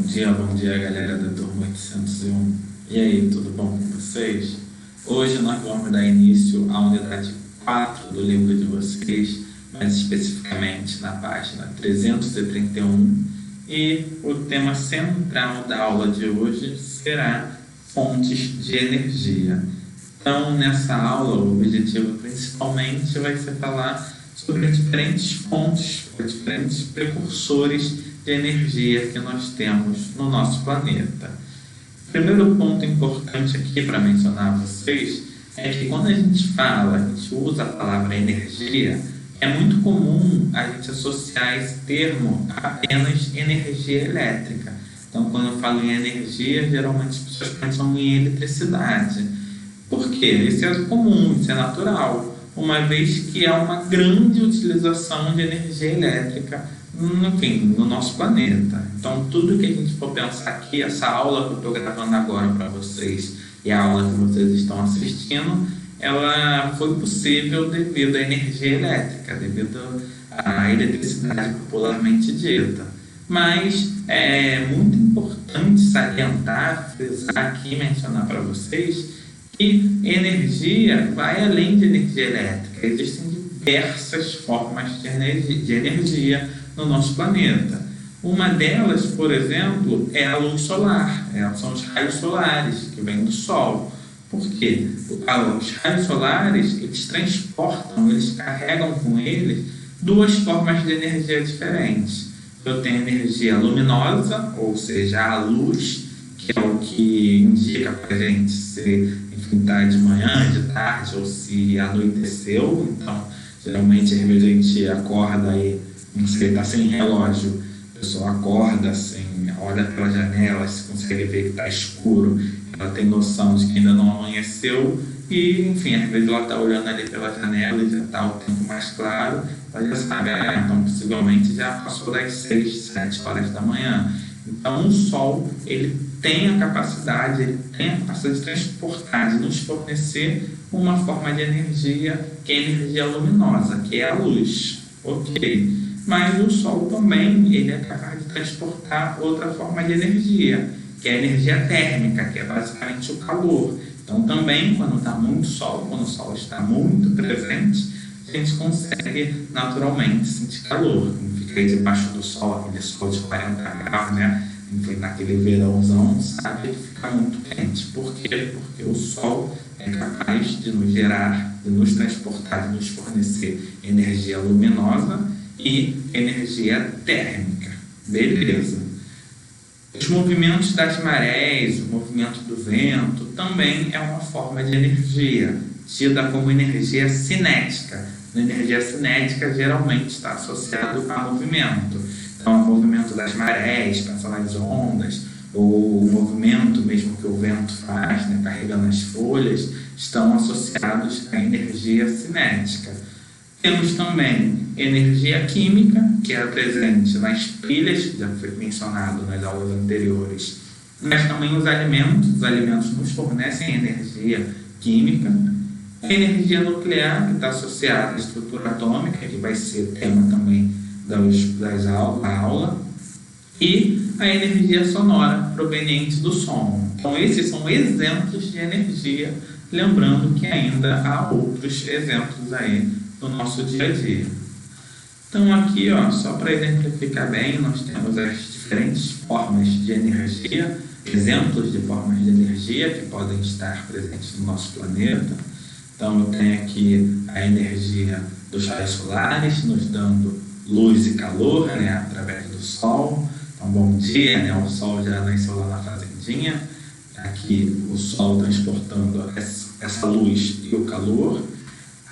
Bom dia, galera da turma 801. E aí, tudo bom com vocês? Hoje nós vamos dar início à unidade 4 do livro de vocês, mais especificamente na página 331. E o tema central da aula de hoje será fontes de energia. Então, nessa aula, o objetivo principalmente vai ser falar sobre diferentes fontes, diferentes precursores de energia que nós temos no nosso planeta. O primeiro ponto importante aqui para mencionar a vocês é que quando a gente usa a palavra energia, é muito comum a gente associar esse termo a apenas energia elétrica. Então, quando eu falo em energia, geralmente as pessoas pensam em eletricidade. Por quê? Isso é comum, isso é natural, uma vez que há uma grande utilização de energia elétrica no nosso planeta. Então, tudo que a gente for pensar aqui, essa aula que eu estou gravando agora para vocês e a aula que vocês estão assistindo, ela foi possível devido à energia elétrica, devido à eletricidade popularmente dita. Mas é muito importante salientar, frisar aqui, mencionar para vocês que energia vai além de energia elétrica. Existem diversas formas de energia no nosso planeta. Uma delas, por exemplo, é a luz solar, são os raios solares que vêm do Sol. Por quê? Os raios solares, eles carregam com eles duas formas de energia diferentes. Eu tenho energia luminosa, ou seja, a luz, que é o que indica para a gente se está de manhã, de tarde, ou se anoiteceu. Então, geralmente, às vezes a gente acorda e não sei, está sem relógio, a pessoa acorda assim, olha pela janela, se consegue ver que está escuro, ela tem noção de que ainda não amanheceu e, enfim, às vezes ela está olhando ali pela janela e já está o tempo mais claro, ela já sabe, então possivelmente já passou das 6, 7 horas da manhã. Então o Sol, ele tem a capacidade de transportar, de nos fornecer uma forma de energia que é a energia luminosa, que é a luz, ok? Mas o Sol também ele é capaz de transportar outra forma de energia, que é a energia térmica, que é basicamente o calor. Então também, quando está muito sol, quando o Sol está muito presente, a gente consegue naturalmente sentir calor. Não fica aí debaixo do Sol, aquele sol de 40 graus, né? Enfim, naquele verãozão, sabe, que fica muito quente. Por quê? Porque o Sol é capaz de nos gerar, de nos transportar, de nos fornecer energia luminosa e energia térmica. Beleza. Os movimentos das marés, o movimento do vento, também é uma forma de energia, tida como energia cinética. A energia cinética geralmente está associado a movimento. Então, o movimento das marés, pensa nas ondas, ou o movimento mesmo que o vento faz, né, carregando as folhas, estão associados à energia cinética. Temos também energia química, que é presente nas pilhas, que já foi mencionado nas aulas anteriores, mas também os alimentos nos fornecem energia química. A energia nuclear, que está associada à estrutura atômica, que vai ser tema também da aula, e a energia sonora proveniente do som. Então, esses são exemplos de energia, lembrando que ainda há outros exemplos aí no nosso dia a dia. Então, aqui, só para exemplificar bem, nós temos as diferentes formas de energia, exemplos de formas de energia que podem estar presentes no nosso planeta. Então, eu tenho aqui a energia dos raios solares, nos dando luz e calor, né, através do Sol. Então, bom dia, né, o Sol já nasceu lá na fazendinha. Aqui o Sol transportando essa luz e o calor.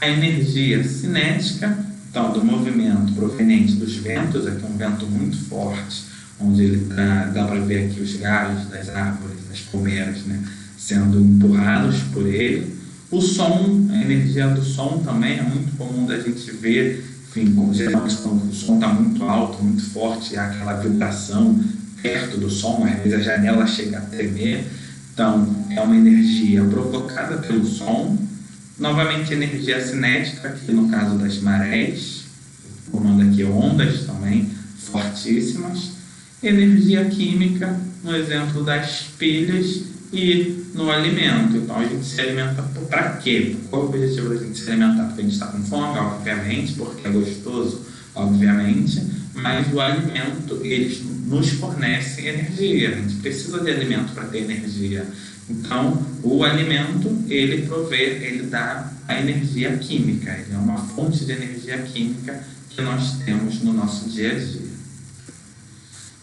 A energia cinética, então, do movimento proveniente dos ventos, aqui um vento muito forte, onde ele dá para ver aqui os galhos das árvores, das palmeiras, né, sendo empurrados por ele. O som, a energia do som também é muito comum da gente ver, enfim, geralmente quando o som está muito alto, muito forte, há aquela vibração perto do som, às vezes a janela chega a tremer. Então, é uma energia provocada pelo som. Novamente, energia cinética, aqui no caso das marés, formando aqui ondas também fortíssimas. energia química, no exemplo das pilhas e no alimento. Então, a gente se alimenta para quê? Qual é o objetivo da gente se alimentar? Porque a gente está com fome, obviamente, porque é gostoso, obviamente, mas o alimento, eles nos fornece energia. A gente precisa de alimento para ter energia. Então, o alimento, ele dá a energia química. Ele é uma fonte de energia química que nós temos no nosso dia a dia.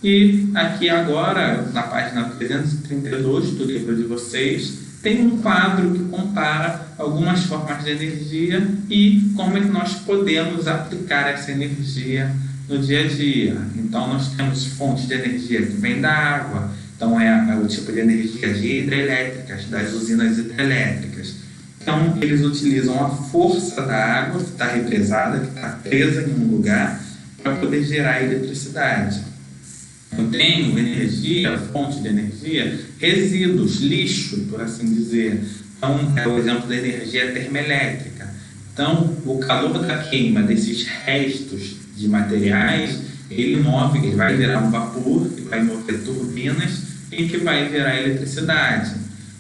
E aqui agora, na página 332 do livro de vocês, tem um quadro que compara algumas formas de energia e como é que nós podemos aplicar essa energia no dia a dia. Então, nós temos fontes de energia que vem da água. Então, é o tipo de energia de hidrelétricas, das usinas hidrelétricas. Então, eles utilizam a força da água que está represada, que está presa em um lugar, para poder gerar eletricidade. Eu tenho energia, fonte de energia, resíduos, lixo, por assim dizer. Então, é o exemplo da energia termoelétrica. Então, o calor da queima desses restos de materiais, ele vai gerar um vapor, que vai mover turbinas e que vai gerar eletricidade.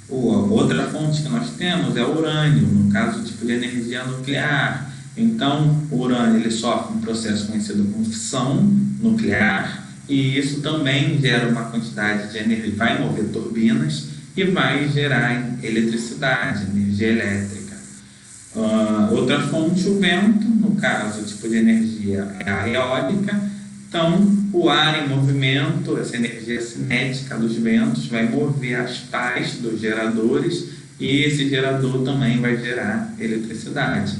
Outra fonte que nós temos é o urânio, no caso, tipo de energia nuclear. Então, o urânio ele sofre um processo conhecido como fissão nuclear, e isso também gera uma quantidade de energia, vai mover turbinas e vai gerar eletricidade, energia elétrica. Outra fonte, o vento, no caso, o tipo de energia é a eólica. Então, o ar em movimento, essa energia cinética dos ventos, vai mover as pás dos geradores e esse gerador também vai gerar eletricidade.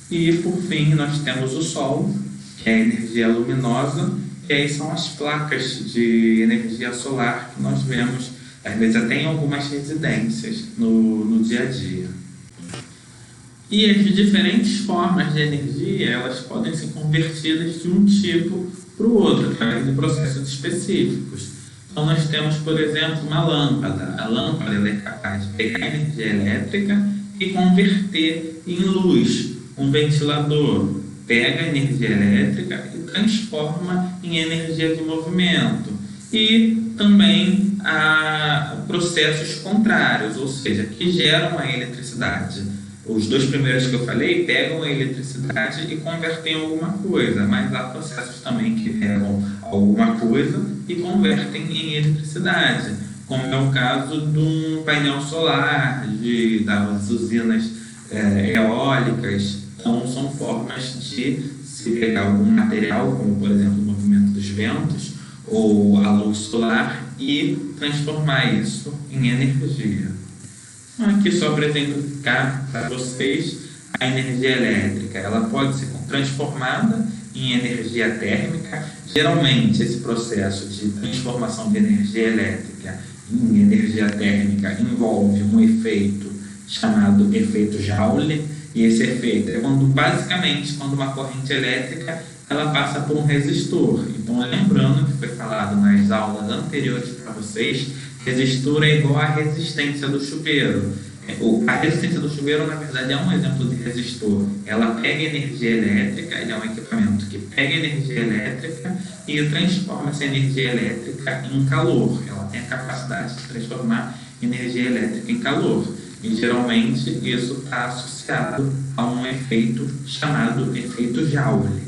E, por fim, nós temos o sol, que é a energia luminosa, e aí são as placas de energia solar que nós vemos, às vezes até em algumas residências no dia a dia. E as diferentes formas de energia, elas podem ser convertidas de um tipo para o outro, através de processos específicos. Então, nós temos, por exemplo, uma lâmpada. A lâmpada ela é capaz de pegar energia elétrica e converter em luz. Um ventilador pega energia elétrica e transforma em energia de movimento. E também há processos contrários, ou seja, que geram a eletricidade. Os dois primeiros que eu falei pegam a eletricidade e convertem em alguma coisa, mas há processos também que pegam alguma coisa e convertem em eletricidade, como é o caso de um painel solar, das usinas eólicas. Então, são formas de se pegar algum material, como por exemplo o movimento dos ventos ou a luz solar, e transformar isso em energia. Aqui só para exemplificar para vocês, a energia elétrica ela pode ser transformada em energia térmica. Geralmente esse processo de transformação de energia elétrica em energia térmica envolve um efeito chamado efeito Joule, e esse efeito é basicamente quando uma corrente elétrica ela passa por um resistor. Então, lembrando que foi falado nas aulas anteriores para vocês, resistor é igual à resistência do chuveiro. A resistência do chuveiro, na verdade, é um exemplo de resistor. Ela pega energia elétrica, ele é um equipamento que pega energia elétrica e transforma essa energia elétrica em calor. Ela tem a capacidade de transformar energia elétrica em calor. E, geralmente, isso está associado a um efeito chamado efeito Joule.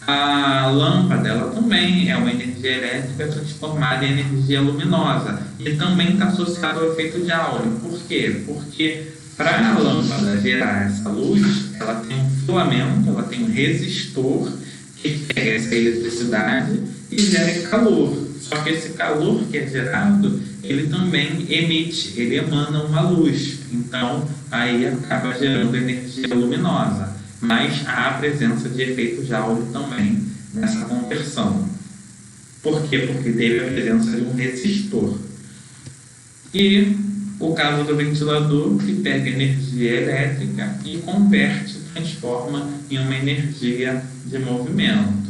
A lâmpada ela também é uma energia elétrica transformada em energia luminosa e também está associada ao efeito Joule. Por quê? Porque para a lâmpada gerar essa luz, ela tem um filamento, ela tem um resistor que pega essa eletricidade e gera calor. Só que esse calor que é gerado, ele também ele emana uma luz. Então, aí acaba gerando energia luminosa. Mas há a presença de efeito Joule também nessa conversão. Por quê? Porque teve a presença de um resistor. E o caso do ventilador, que pega energia elétrica e converte, transforma em uma energia de movimento.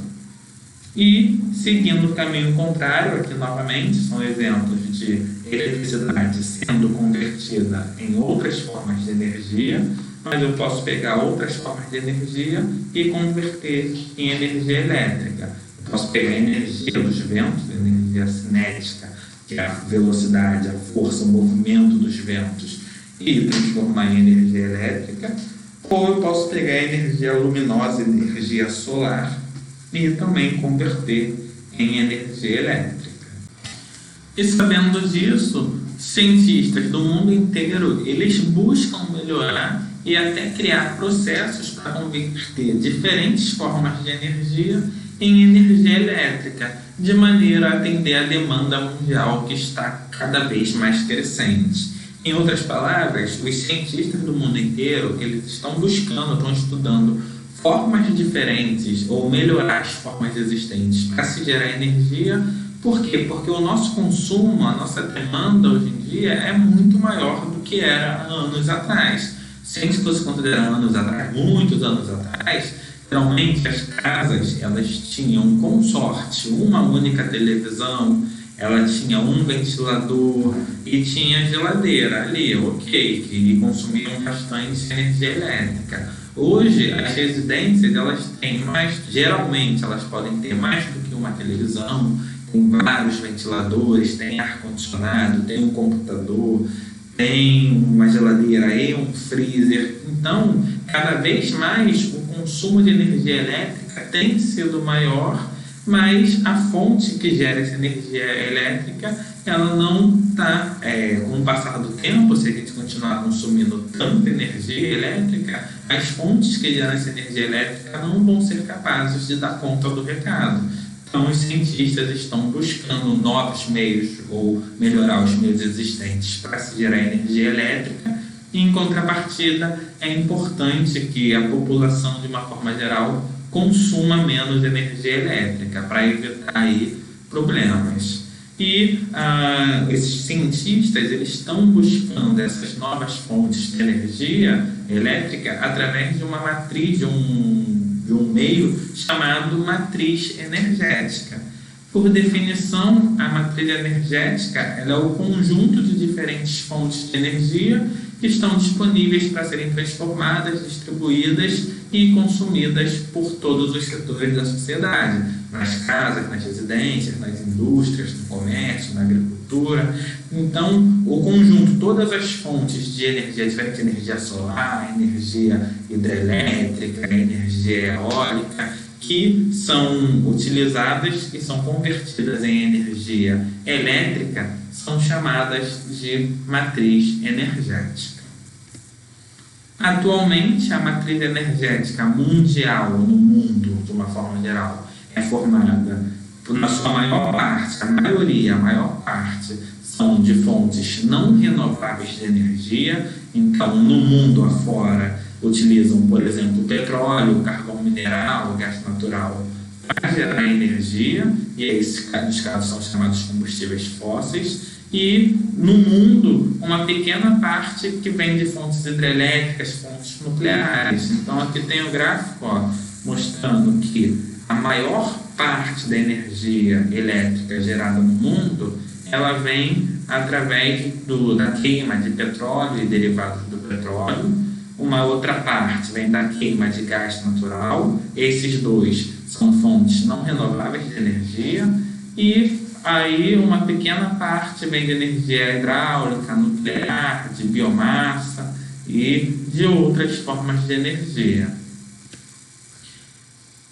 E, seguindo o caminho contrário, aqui novamente, são exemplos de eletricidade sendo convertida em outras formas de energia, mas eu posso pegar outras formas de energia e converter em energia elétrica. Posso pegar a energia dos ventos, a energia cinética, que é a velocidade, a força, o movimento dos ventos, e transformar em energia elétrica, ou eu posso pegar a energia luminosa, energia solar, e também converter em energia elétrica. E sabendo disso, cientistas do mundo inteiro, eles buscam melhorar e até criar processos para converter diferentes formas de energia em energia elétrica, de maneira a atender a demanda mundial que está cada vez mais crescente. Em outras palavras, os cientistas do mundo inteiro, eles estão estudando formas diferentes ou melhorar as formas existentes para se gerar energia. Por quê? Porque o nosso consumo, a nossa demanda hoje em dia é muito maior do que era há anos atrás. Se a gente fosse considerar anos atrás, muitos anos atrás, geralmente as casas, elas tinham com sorte uma única televisão, ela tinha um ventilador e tinha geladeira ali, ok, que consumiam bastante energia elétrica. Hoje, as residências, elas têm mais, geralmente elas podem ter mais do que uma televisão, tem vários ventiladores, tem ar-condicionado, tem um computador, tem uma geladeira e um freezer. Então, cada vez mais o consumo de energia elétrica tem sido maior, mas a fonte que gera essa energia elétrica, ela não está, com o passar do tempo, se a gente continuar consumindo tanta energia elétrica, as fontes que geram essa energia elétrica não vão ser capazes de dar conta do recado. Então, os cientistas estão buscando novos meios ou melhorar os meios existentes para se gerar energia elétrica. E, em contrapartida, é importante que a população, de uma forma geral, consuma menos energia elétrica para evitar aí problemas. E esses cientistas, eles estão buscando essas novas fontes de energia elétrica através de uma matriz, de um meio chamado matriz energética. Por definição, a matriz energética ela é o conjunto de diferentes fontes de energia que estão disponíveis para serem transformadas, distribuídas e consumidas por todos os setores da sociedade, nas casas, nas residências, nas indústrias, no comércio, na agricultura. Então, o conjunto, todas as fontes de energia, diferente energia solar, energia hidrelétrica, energia eólica, que são utilizadas e são convertidas em energia elétrica, são chamadas de matriz energética. Atualmente, a matriz energética mundial no mundo, de uma forma geral, é formada, na sua maior parte, a maior parte, são de fontes não renováveis de energia. Então, no mundo afora, utilizam, por exemplo, petróleo, carvão mineral, gás natural para gerar energia, e esses casos são chamados combustíveis fósseis. E no mundo, uma pequena parte que vem de fontes hidrelétricas, fontes nucleares. Então, aqui tem o gráfico mostrando que a maior parte da energia elétrica gerada no mundo, ela vem através da queima de petróleo e derivados do petróleo. Uma outra parte vem da queima de gás natural. Esses dois são fontes não renováveis de energia. E aí uma pequena parte vem de energia hidráulica, nuclear, de biomassa e de outras formas de energia.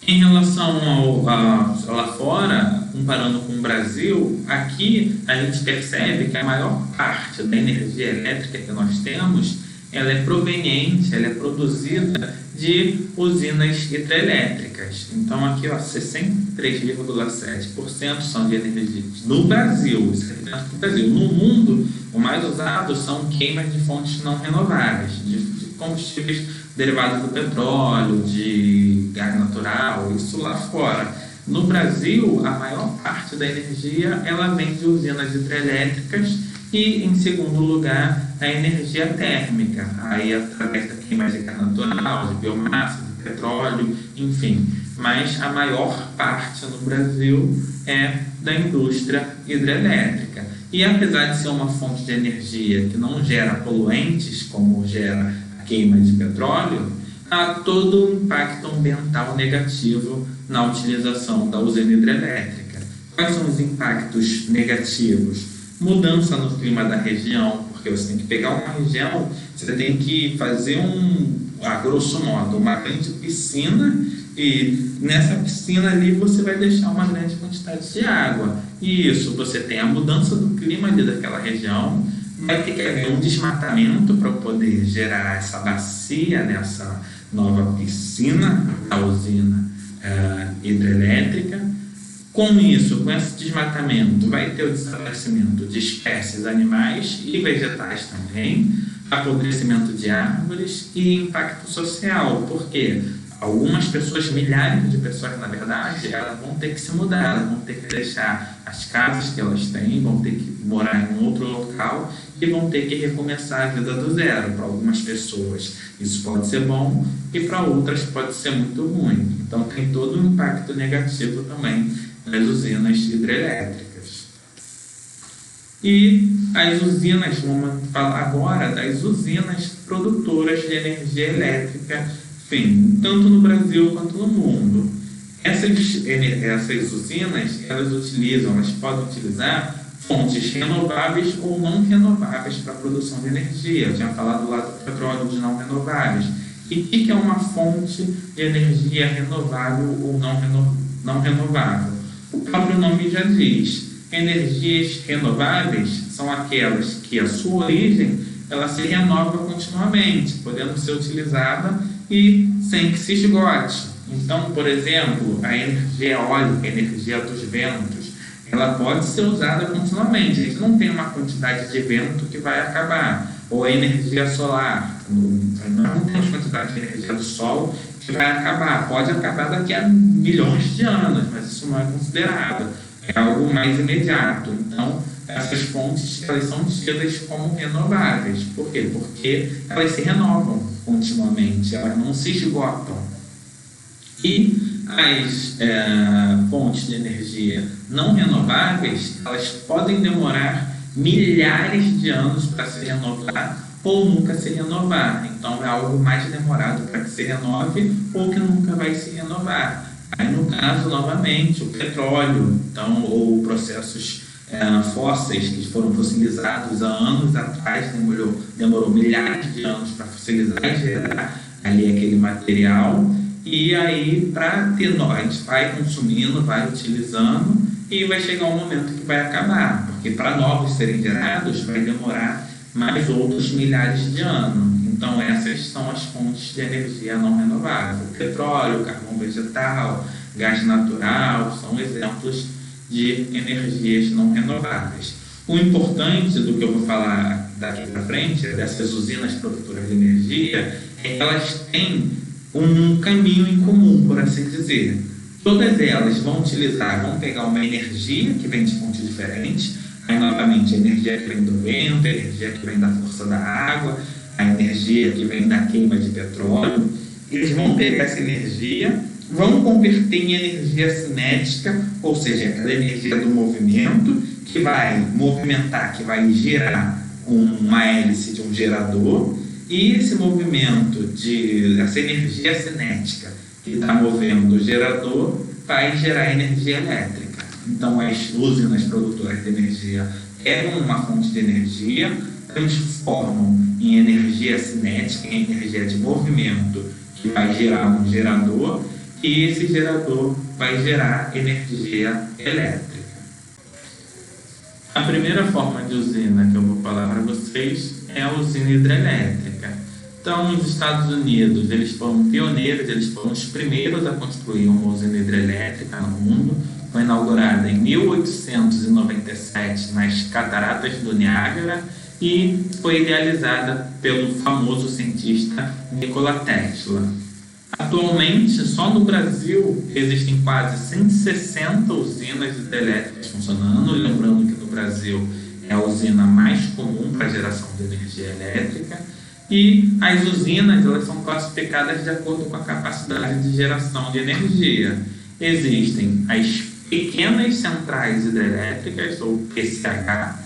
Em relação lá fora, comparando com o Brasil, aqui a gente percebe que a maior parte da energia elétrica que nós temos, ela é proveniente, ela é produzida de usinas hidrelétricas. Então aqui 63,7% são de energia no Brasil, isso é dentro do Brasil. No mundo, o mais usado são queimas de fontes não renováveis, de combustíveis derivados do petróleo, de gás natural, isso lá fora. No Brasil, a maior parte da energia ela vem de usinas hidrelétricas e, em segundo lugar, a energia térmica, aí através da queima de gás natural, de biomassa, de petróleo, enfim. Mas a maior parte no Brasil é da indústria hidrelétrica. E apesar de ser uma fonte de energia que não gera poluentes, como gera a queima de petróleo, há todo um impacto ambiental negativo na utilização da usina hidrelétrica. Quais são os impactos negativos? Mudança no clima da região, porque você tem que pegar uma região, você tem que fazer a grosso modo, uma grande piscina, e nessa piscina ali você vai deixar uma grande quantidade de água. E isso, você tem a mudança do clima ali daquela região, vai ter que haver um desmatamento para poder gerar essa bacia nessa nova piscina da usina hidrelétrica. Com isso, com esse desmatamento, vai ter o desaparecimento de espécies animais e vegetais também, apodrecimento de árvores e impacto social, porque algumas pessoas, milhares de pessoas, na verdade, elas vão ter que se mudar, elas vão ter que deixar as casas que elas têm, vão ter que morar em outro local e vão ter que recomeçar a vida do zero. Para algumas pessoas isso pode ser bom e para outras pode ser muito ruim. Então tem todo um impacto negativo também nas usinas hidrelétricas. E as usinas, vamos falar agora das usinas produtoras de energia elétrica, enfim, tanto no Brasil quanto no mundo. Essas usinas, elas podem utilizar fontes renováveis ou não renováveis para a produção de energia. Eu tinha falado lá do petróleo, de não renováveis. E o que é uma fonte de energia renovável ou não renovável? O próprio nome já diz. Energias renováveis são aquelas que a sua origem ela se renova continuamente, podendo ser utilizada e sem que se esgote. Então, por exemplo, a energia eólica, a energia dos ventos, ela pode ser usada continuamente. A gente não tem uma quantidade de vento que vai acabar. Ou a energia solar, não temos quantidade de energia do sol que vai acabar. Pode acabar daqui a milhões de anos, mas isso não é considerado. É algo mais imediato. Então, essas fontes elas são tidas como renováveis. Por quê? Porque elas se renovam continuamente, elas não se esgotam. E as fontes de energia não renováveis, elas podem demorar milhares de anos para se renovar ou nunca se renovar. Então é algo mais demorado para que se renove ou que nunca vai se renovar. Aí no caso, novamente, o petróleo, então, ou processos fósseis que foram fossilizados há anos atrás, demorou milhares de anos para fossilizar e gerar ali aquele material. E aí, a gente vai consumindo, vai utilizando e vai chegar um momento que vai acabar, porque para novos serem gerados vai demorar mais outros milhares de anos. Então essas são as fontes de energia não renovável. Petróleo, carvão vegetal, gás natural, são exemplos de energias não renováveis. O importante do que eu vou falar daqui para frente, dessas usinas produtoras de energia, é que elas têm um caminho em comum, por assim dizer. Todas elas vão pegar uma energia que vem de fontes diferentes, aí novamente a energia que vem do vento, a energia que vem da força da água, a energia que vem da queima de petróleo. Eles vão pegar essa energia, vão converter em energia cinética, ou seja, aquela energia do movimento, que vai movimentar, que vai gerar uma hélice de um gerador, e esse movimento, essa energia cinética que está movendo o gerador, vai gerar energia elétrica. Então, as usinas produtoras de energia pegam uma fonte de energia, transformam em energia cinética, em energia de movimento, que vai gerar um gerador, e esse gerador vai gerar energia elétrica. A primeira forma de usina que eu vou falar para vocês é a usina hidrelétrica. Então, nos Estados Unidos, eles foram pioneiros, eles foram os primeiros a construir uma usina hidrelétrica no mundo. Foi inaugurada em 1897 nas Cataratas do Niágara e foi idealizada pelo famoso cientista Nikola Tesla. Atualmente, só no Brasil, existem quase 160 usinas hidrelétricas funcionando. Lembrando que no Brasil é a usina mais comum para a geração de energia elétrica. E as usinas elas são classificadas de acordo com a capacidade de geração de energia. Existem as pequenas centrais hidrelétricas, ou PCH,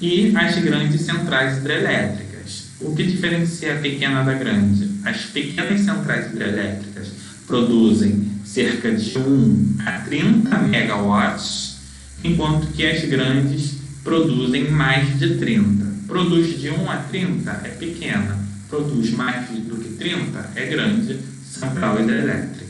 e as grandes centrais hidrelétricas. O que diferencia a pequena da grande? As pequenas centrais hidrelétricas produzem cerca de 1 a 30 megawatts, enquanto que as grandes produzem mais de 30. Produz de 1 a 30 é pequena, produz mais do que 30 é grande central hidrelétrica.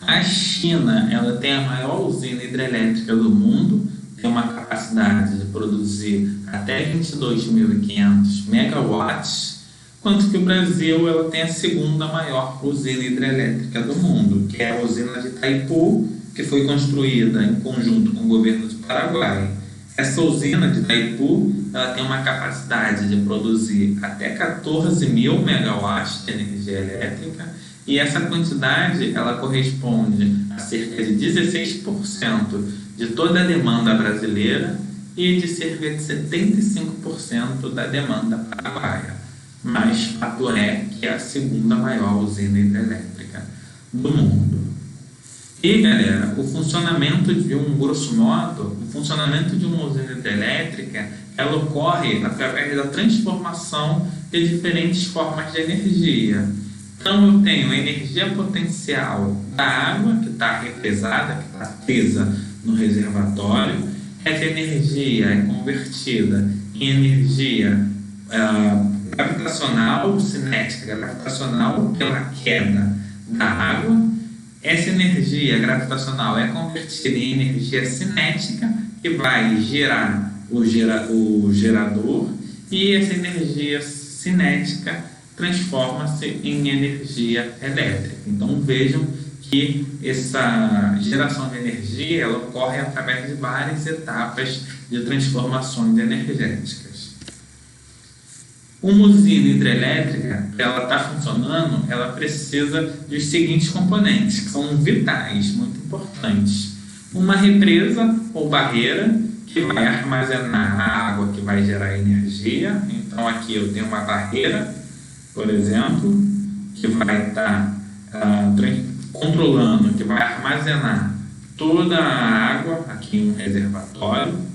A China, ela tem a maior usina hidrelétrica do mundo, tem uma capacidade de produzir até 22.500 megawatts, enquanto que o Brasil, ela tem a segunda maior usina hidrelétrica do mundo, que é a usina de Itaipu, que foi construída em conjunto com o governo do Paraguai. Essa usina de Itaipu, ela tem uma capacidade de produzir até 14.000 megawatts de energia elétrica, e essa quantidade ela corresponde a cerca de 16% de toda a demanda brasileira e de cerca de 75% da demanda paraguaia. Mas fato é que é a segunda maior usina hidrelétrica do mundo. E, galera, o funcionamento de grosso modo, o funcionamento de uma usina hidrelétrica, ela ocorre através da transformação de diferentes formas de energia. Então, eu tenho a energia potencial da água, que está represada, que está presa no reservatório. Essa energia é convertida em energia gravitacional, cinética, gravitacional pela queda da água. Essa energia gravitacional é convertida em energia cinética, que vai gerar o gerador, e essa energia cinética transforma-se em energia elétrica. Então vejam que essa geração de energia ela ocorre através de várias etapas de transformações energéticas. Uma usina hidrelétrica, para ela estar funcionando, ela precisa dos seguintes componentes, que são vitais, muito importantes. Uma represa ou barreira, que vai armazenar a água que vai gerar energia. Então aqui eu tenho uma barreira, por exemplo, que vai estar controlando, que vai armazenar toda a água aqui em um reservatório.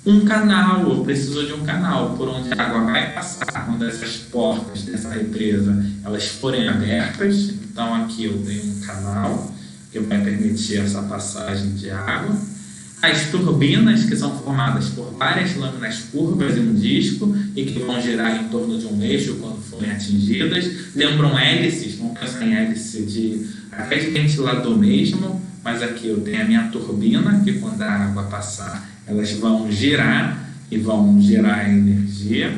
Um canal, eu preciso de um canal por onde a água vai passar quando essas portas dessa represa elas forem abertas. Então aqui eu tenho um canal que vai permitir essa passagem de água. As turbinas, que são formadas por várias lâminas curvas em um disco e que vão girar em torno de um eixo quando forem atingidas. Lembram hélices, vamos pensar em hélice até de ventilador mesmo, mas aqui eu tenho a minha turbina, que quando a água passar, elas vão girar e vão gerar energia.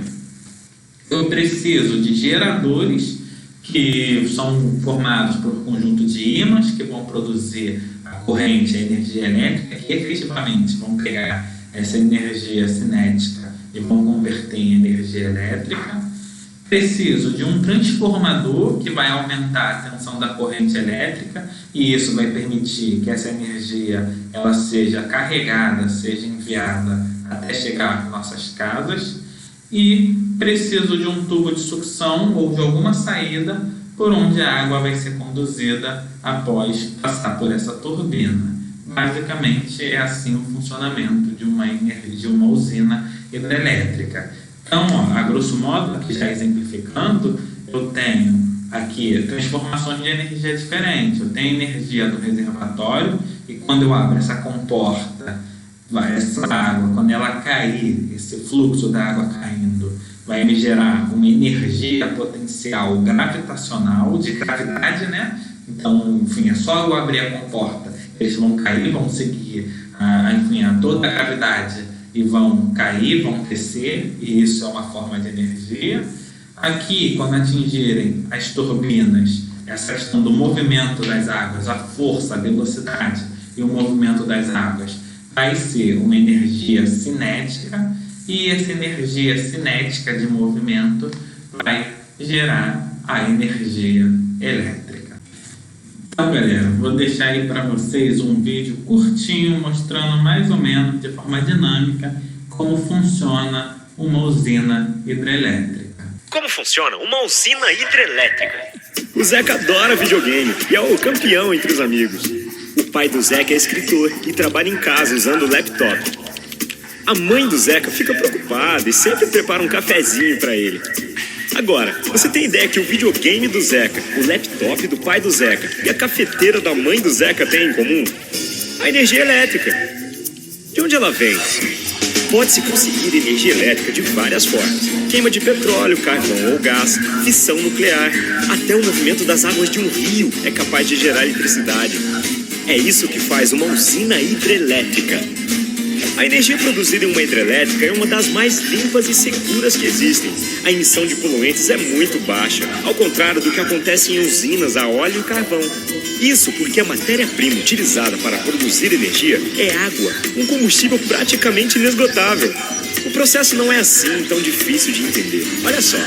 Eu preciso de geradores, que são formados por um conjunto de ímãs que vão produzir a corrente, a energia elétrica, que efetivamente vão pegar essa energia cinética e vão converter em energia elétrica. Preciso de um transformador que vai aumentar a tensão da corrente elétrica, e isso vai permitir que essa energia ela seja carregada, seja enviada até chegar às nossas casas. E preciso de um tubo de sucção ou de alguma saída por onde a água vai ser conduzida após passar por essa turbina. Basicamente é assim o funcionamento de uma usina hidrelétrica. Então, a grosso modo, aqui já exemplificando, eu tenho aqui transformações de energia diferentes. Eu tenho energia do reservatório, e quando eu abro essa comporta, essa água, quando ela cair, esse fluxo da água caindo, vai me gerar uma energia potencial gravitacional, de gravidade, né? Então, enfim, é só eu abrir a comporta, eles vão cair, vão seguir toda a gravidade e vão cair, vão descer, e isso é uma forma de energia. Aqui, quando atingirem as turbinas, essa questão do movimento das águas, a força, a velocidade e o movimento das águas, vai ser uma energia cinética, e essa energia cinética de movimento vai gerar a energia elétrica. Então, galera, vou deixar aí para vocês um vídeo curtinho mostrando mais ou menos de forma dinâmica como funciona uma usina hidrelétrica. Como funciona uma usina hidrelétrica? O Zeca adora videogame e é o campeão entre os amigos. O pai do Zeca é escritor e trabalha em casa usando o laptop. A mãe do Zeca fica preocupada e sempre prepara um cafezinho para ele. Agora, você tem ideia que o videogame do Zeca, o laptop do pai do Zeca e a cafeteira da mãe do Zeca têm em comum? A energia elétrica. De onde ela vem? Pode-se conseguir energia elétrica de várias formas. Queima de petróleo, carvão ou gás, fissão nuclear. Até o movimento das águas de um rio é capaz de gerar eletricidade. É isso que faz uma usina hidrelétrica. A energia produzida em uma hidrelétrica é uma das mais limpas e seguras que existem. A emissão de poluentes é muito baixa, ao contrário do que acontece em usinas a óleo e carvão. Isso porque a matéria-prima utilizada para produzir energia é água, um combustível praticamente inesgotável. O processo não é assim tão difícil de entender. Olha só,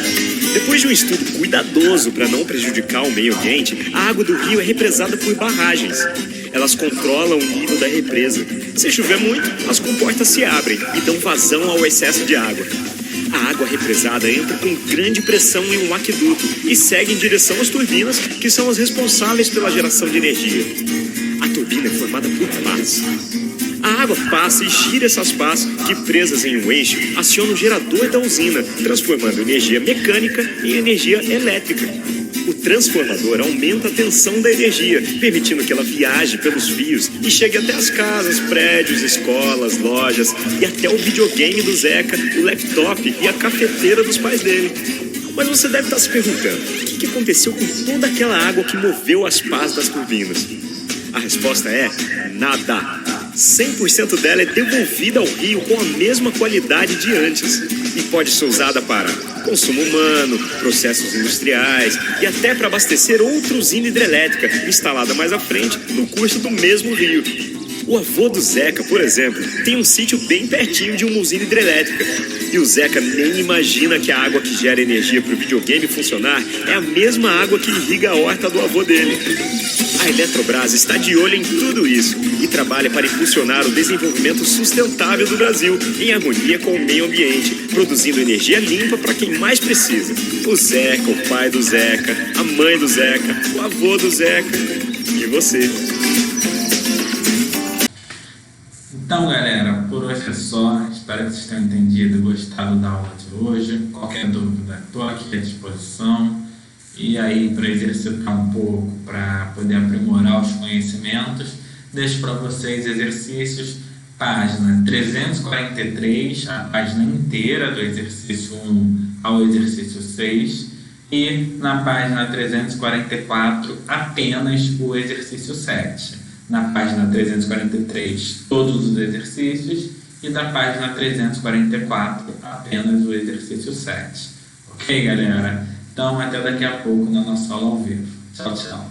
depois de um estudo cuidadoso para não prejudicar o meio ambiente, a água do rio é represada por barragens. Elas controlam o nível da represa. Se chover muito, as comportas se abrem e dão vazão ao excesso de água. A água represada entra com grande pressão em um aqueduto e segue em direção às turbinas, que são as responsáveis pela geração de energia. A turbina é formada por pás. A água passa e gira essas pás que, presas em um eixo, acionam o gerador da usina, transformando energia mecânica em energia elétrica. O transformador aumenta a tensão da energia, permitindo que ela viaje pelos fios e chegue até as casas, prédios, escolas, lojas e até o videogame do Zeca, o laptop e a cafeteira dos pais dele. Mas você deve estar se perguntando, o que aconteceu com toda aquela água que moveu as pás das turbinas? A resposta é nada. 100% dela é devolvida ao rio com a mesma qualidade de antes e pode ser usada para consumo humano, processos industriais e até para abastecer outra usina hidrelétrica instalada mais à frente no curso do mesmo rio. O avô do Zeca, por exemplo, tem um sítio bem pertinho de uma usina hidrelétrica. E o Zeca nem imagina que a água que gera energia para o videogame funcionar é a mesma água que irriga a horta do avô dele. A Eletrobras está de olho em tudo isso e trabalha para impulsionar o desenvolvimento sustentável do Brasil, em harmonia com o meio ambiente, produzindo energia limpa para quem mais precisa. O Zeca, o pai do Zeca, a mãe do Zeca, o avô do Zeca e você. Então, galera, por hoje é só. Espero que vocês tenham entendido e gostado da aula de hoje. Qualquer dúvida, estou aqui à disposição. E aí, para exercitar um pouco, para poder aprimorar os conhecimentos, deixo para vocês exercícios, página 343, a página inteira do exercício 1 ao exercício 6, e na página 344, apenas o exercício 7. Na página 343, todos os exercícios, e da página 344, apenas o exercício 7. Ok, galera? Então, até daqui a pouco na nossa aula ao vivo. Tchau, tchau.